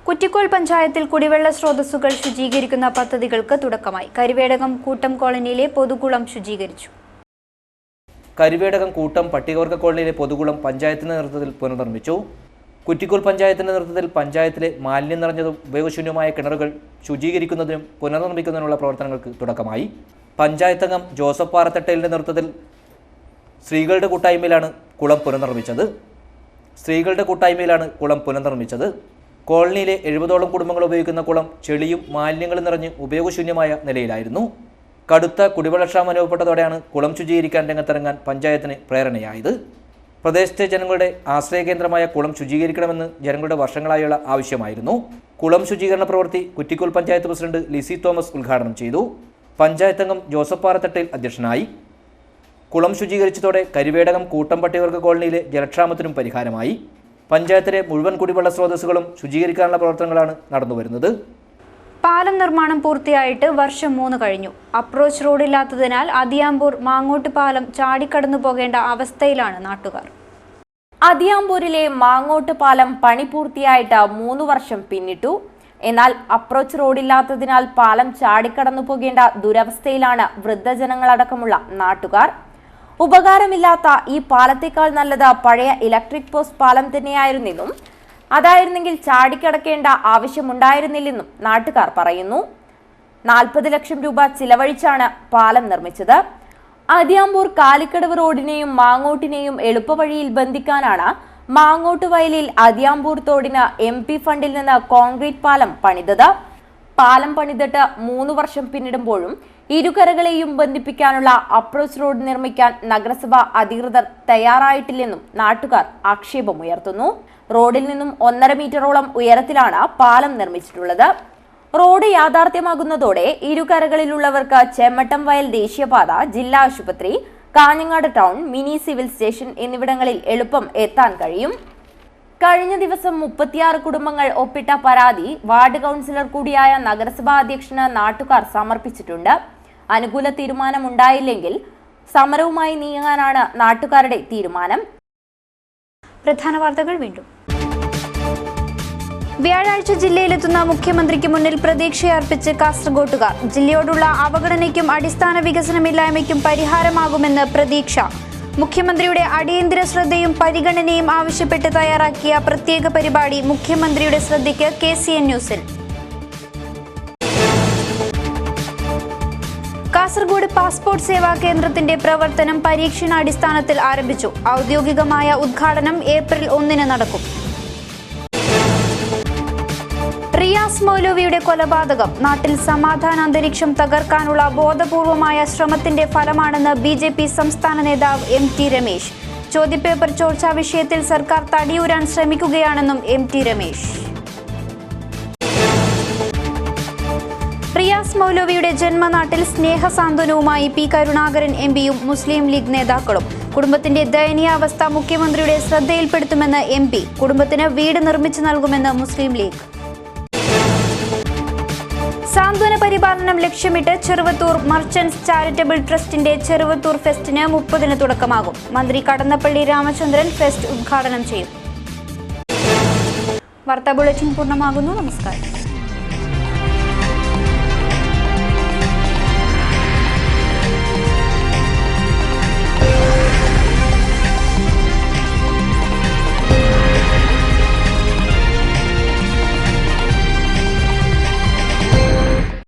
കുറ്റിക്കോൽ പഞ്ചായത്തിൽ കുടിവെള്ള സ്രോതസ്സുകൾ ശുചീകരിക്കുന്ന പദ്ധതികൾക്ക് തുടക്കമായി. കരിവേടകം കൂട്ടം കോളനിയിലെ പൊതുകുളം ശുചീകരിച്ചു. കരിവേടകം കൂട്ടം പട്ടികവർഗ കോളനിയിലെ പൊതുകുളം പഞ്ചായത്തിന്റെ നേതൃത്വത്തിൽ പുനർനിർമ്മിച്ചു. കുറ്റിക്കോൽ പഞ്ചായത്തിന്റെ നേതൃത്വത്തിൽ പഞ്ചായത്തിലെ മാലിന്യം നിറഞ്ഞതും ഉപയോഗശൂന്യമായ കിണറുകൾ ശുചീകരിക്കുന്നതിനും പുനർനിർമ്മിക്കുന്നതിനുള്ള പ്രവർത്തനങ്ങൾക്ക് തുടക്കമായി. പഞ്ചായത്ത് അംഗം ജോസഫ് പാറത്തട്ടേലിൻ്റെ നേതൃത്വത്തിൽ സ്ത്രീകളുടെ കൂട്ടായ്മയിലാണ് കുളം പുനർനിർമ്മിച്ചത്. കോളനിയിലെ 70ഓളം കുടുംബങ്ങൾ ഉപയോഗിക്കുന്ന കുളം ചെളിയും മാലിന്യങ്ങളും നിറഞ്ഞ് ഉപയോഗശൂന്യമായ നിലയിലായിരുന്നു. കടുത്ത കുടിവെള്ളക്ഷാമം അനുഭവപ്പെട്ടതോടെയാണ് കുളം ശുചീകരിക്കാൻ രംഗത്തിറങ്ങാൻ പഞ്ചായത്തിന് പ്രേരണയായത്. പ്രദേശത്തെ ജനങ്ങളുടെ ആശ്രയകേന്ദ്രമായ കുളം ശുചീകരിക്കണമെന്ന് ജനങ്ങളുടെ വർഷങ്ങളായുള്ള ആവശ്യമായിരുന്നു. കുളം ശുചീകരണ പ്രവൃത്തി കുറ്റിക്കോൽ പഞ്ചായത്ത് പ്രസിഡന്റ് ലിസി തോമസ് ഉദ്ഘാടനം ചെയ്തു. പഞ്ചായത്ത് അംഗം ജോസഫ് പാറത്തട്ടേൽ അധ്യക്ഷനായി. കുളം ശുചീകരിച്ചതോടെ കരിവേടകം കൂട്ടം പട്ടികവർഗ കോളനിയിലെ ജലക്ഷാമത്തിനും പരിഹാരമായി. പഞ്ചായത്തിലെ മുഴുവൻ കുടിവെള്ള സ്രോതസ്സുകളും ശുചീകരിക്കാനുള്ള പ്രവർത്തനങ്ങളാണ് നടന്നുവരുന്നത്. പാലം നിർമ്മാണം പൂർത്തിയായിട്ട് വർഷം 3 കഴിഞ്ഞു. അപ്രോച്ച് റോഡില്ലാത്തതിനാൽ അതിയാമ്പൂർ മാങ്ങോട്ട് പാലം ചാടിക്കടന്നു പോകേണ്ട അവസ്ഥയിലാണ് നാട്ടുകാർ. അതിയാമ്പൂരിലെ മാങ്ങോട്ട് പാലം പണി പൂർത്തിയായിട്ട് 3 വർഷം പിന്നിട്ടു. എന്നാൽ അപ്രോച്ച് റോഡില്ലാത്തതിനാൽ പാലം ചാടിക്കടന്നു പോകേണ്ട ദുരവസ്ഥയിലാണ് വൃദ്ധജനങ്ങളടക്കമുള്ള നാട്ടുകാർ. ഉപകാരമില്ലാത്ത ഈ പാലത്തേക്കാൾ നല്ലത് പഴയ ഇലക്ട്രിക് പോസ്റ്റ് പാലം തന്നെയായിരുന്നെന്നും അതായിരുന്നെങ്കിൽ ചാടിക്കടക്കേണ്ട ആവശ്യമുണ്ടായിരുന്നില്ലെന്നും നാട്ടുകാർ പറയുന്നു. 40 ലക്ഷം രൂപ ചിലവഴിച്ചാണ് പാലം നിർമ്മിച്ചത്. അതിയാമ്പൂർ കാലിക്കടവ് റോഡിനെയും മാങ്ങോട്ടിനെയും എളുപ്പവഴിയിൽ ബന്ധിക്കാനാണ് മാങ്ങോട്ട് വയലിൽ അതിയാമ്പൂർ തോടിന് MP ഫണ്ടിൽ നിന്ന് കോൺക്രീറ്റ് പാലം പണിതത്. പാലം പണിതിട്ട് 3 വർഷം പിന്നിടുമ്പോഴും ഇരുകരകളെയും ബന്ധിപ്പിക്കാനുള്ള അപ്രോച്ച് റോഡ് നിർമ്മിക്കാൻ നഗരസഭ അധികൃതർ തയ്യാറായിട്ടില്ലെന്നും നാട്ടുകാർ ആക്ഷേപമുയർത്തുന്നു. റോഡിൽ നിന്നും 1.5 മീറ്ററോളം ഉയരത്തിലാണ് പാലം നിർമ്മിച്ചിട്ടുള്ളത്. റോഡ് യാഥാർത്ഥ്യമാകുന്നതോടെ ഇരുകരകളിലുള്ളവർക്ക് ചെമ്മട്ടം വയൽ ദേശീയപാത, ജില്ലാ ആശുപത്രി, Kanhangad town, mini civil station എന്നിവിടങ്ങളിൽ എളുപ്പം എത്താൻ കഴിയും. കഴിഞ്ഞ ദിവസം 36 കുടുംബങ്ങൾ ഒപ്പിട്ട പരാതി വാർഡ് കൗൺസിലർ കൂടിയായ നഗരസഭാ അധ്യക്ഷന് നാട്ടുകാർ സമർപ്പിച്ചിട്ടുണ്ട്. അനുകൂല തീരുമാനമുണ്ടായില്ലെങ്കിൽ സമരവുമായി നീങ്ങാനാണ് നാട്ടുകാരുടെ തീരുമാനം. പ്രധാന വാർത്തകൾ വീണ്ടും. വ്യാഴാഴ്ച ജില്ലയിലെത്തുന്ന മുഖ്യമന്ത്രിക്ക് മുന്നിൽ പ്രതീക്ഷയർപ്പിച്ച് കാസർഗോട്ടുകാർ. ജില്ലയോടുള്ള അവഗണനയ്ക്കും അടിസ്ഥാന വികസനമില്ലായ്മയ്ക്കും പരിഹാരമാകുമെന്ന് പ്രതീക്ഷ. മുഖ്യമന്ത്രിയുടെ അടിയന്തര ശ്രദ്ധയും പരിഗണനയും ആവശ്യപ്പെട്ട് തയ്യാറാക്കിയ പ്രത്യേക പരിപാടി മുഖ്യമന്ത്രിയുടെ ശ്രദ്ധയ്ക്ക് KCN ന്യൂസിൽ. കാസർഗോഡ് പാസ്പോർട്ട് സേവാ കേന്ദ്രത്തിന്റെ പ്രവർത്തനം പരീക്ഷണാടിസ്ഥാനത്തിൽ ആരംഭിച്ചു. ഔദ്യോഗികമായ ഉദ്ഘാടനം ഏപ്രിൽ 1 നടക്കും. റിയാസ് മൗലവിയുടെ കൊലപാതകം നാട്ടിൽ സമാധാന അന്തരീക്ഷം തകർക്കാനുള്ള ബോധപൂർവമായ ശ്രമത്തിന്റെ ഫലമാണെന്ന് BJP സംസ്ഥാന നേതാവ് MT രമേശ്. ചോദ്യപേപ്പർ ചോർച്ചാ വിഷയത്തിൽ സർക്കാർ തടിയൂരാൻ ശ്രമിക്കുകയാണെന്നും MT രമേശ്. റിയാസ് മൗലവിയുടെ ജന്മനാട്ടിൽ സ്നേഹസാന്ത്വനവുമായി P കരുണാകരൻ MPയും മുസ്ലിം ലീഗ് നേതാക്കളും. കുടുംബത്തിന്റെ ദയനീയാവസ്ഥ മുഖ്യമന്ത്രിയുടെ ശ്രദ്ധയിൽപ്പെടുത്തുമെന്ന് MP. കുടുംബത്തിന് വീട് നിർമ്മിച്ചു നൽകുമെന്ന് മുസ്ലിം ലീഗ്. സാന്ത്വന പരിപാലനം ലക്ഷ്യമിട്ട് ചെറുവത്തൂർ മർച്ചന്റ്സ് ചാരിറ്റബിൾ ട്രസ്റ്റിന്റെ ചെറുവത്തൂർ ഫെസ്റ്റിന് 30 തുടക്കമാകും. മന്ത്രി കടന്നപ്പള്ളി രാമചന്ദ്രൻ ഫെസ്റ്റ് ഉദ്ഘാടനം ചെയ്യും. വാർത്താ ബുള്ളറ്റിൻ പൂർണ്ണമാകുന്നു. നമസ്കാരം.